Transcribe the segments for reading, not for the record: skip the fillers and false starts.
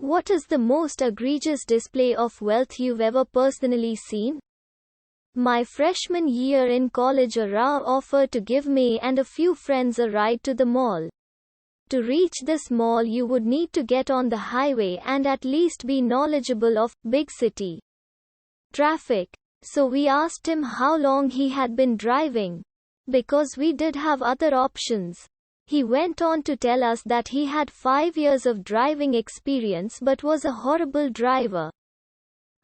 What is the most egregious display of wealth you've ever personally seen? My freshman year in college, a Rao offered to give me and a few friends a ride to the mall. To reach this mall, you would need to get on the highway and at least be knowledgeable of big city traffic. So we asked him how long he had been driving, because we did have other options. He went on to tell us that he had 5 years of driving experience but was a horrible driver.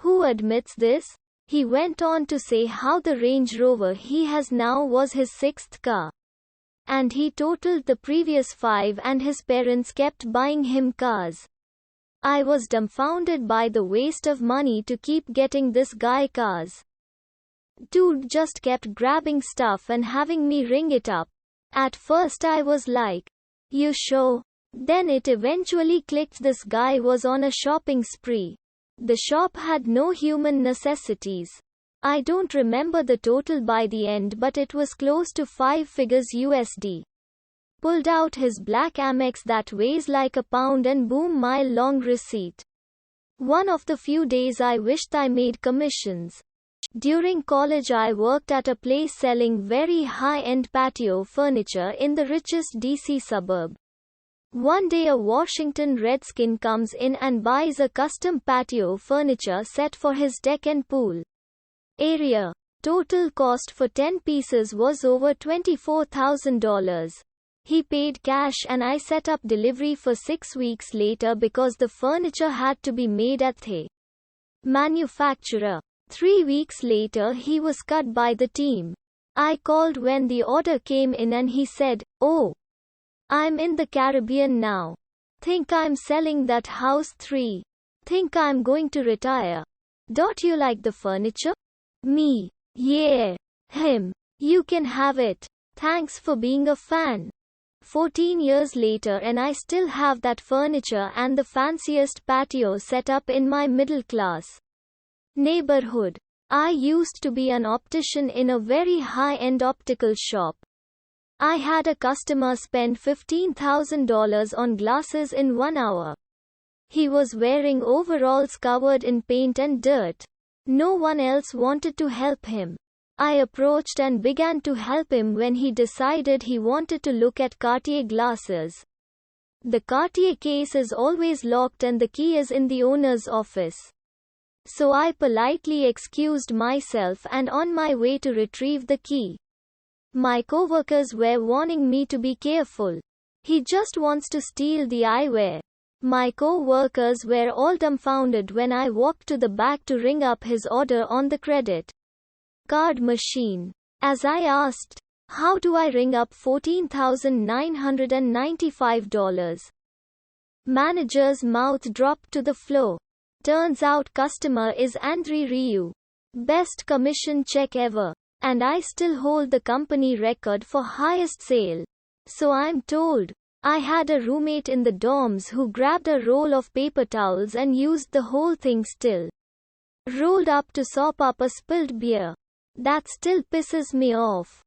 Who admits this? He went on to say how the Range Rover he has now was his 6th car. And he totaled the previous 5 and his parents kept buying him cars. I was dumbfounded by the waste of money to keep getting this guy cars. Dude just kept grabbing stuff and having me ring it up. At first I was like, "You sure?" Then it eventually clicked, this guy was on a shopping spree. The shop had no human necessities. I don't remember the total by the end, but it was close to 5 figures USD. Pulled out his black Amex that weighs like a pound and boom, mile-long receipt. One of the few days I wished I made commissions. During college I worked at a place selling very high-end patio furniture in the richest DC suburb. One day a Washington Redskin comes in and buys a custom patio furniture set for his deck and pool area. Total cost for 10 pieces was over $24,000. He paid cash and I set up delivery for 6 weeks later because the furniture had to be made at the manufacturer. 3 weeks later he was cut by the team. I called when the order came in and he said, "Oh, I'm in the Caribbean now. Think I'm selling that house. 3. Think I'm going to retire. Don't you like the furniture?" Me. "Yeah." Him. "You can have it. Thanks for being a fan." 14 years later and I still have that furniture and the fanciest patio set up in my middle class neighborhood. I used to be an optician in a very high-end optical shop. I had a customer spend $15,000 on glasses in 1 hour. He was wearing overalls covered in paint and dirt. No one else wanted to help him. I approached and began to help him when he decided he wanted to look at Cartier glasses. The Cartier case is always locked and the key is in the owner's office. So I politely excused myself and on my way to retrieve the key. My coworkers were warning me to be careful. He just wants to steal the eyewear. My co-workers were all dumbfounded when I walked to the back to ring up his order on the credit card machine. As I asked, "How do I ring up $14,995? Manager's mouth dropped to the floor. Turns out customer is Andre Ryu. Best commission check ever. And I still hold the company record for highest sale. So I'm told. I had a roommate in the dorms who grabbed a roll of paper towels and used the whole thing still rolled up to sop up a spilled beer. That still pisses me off.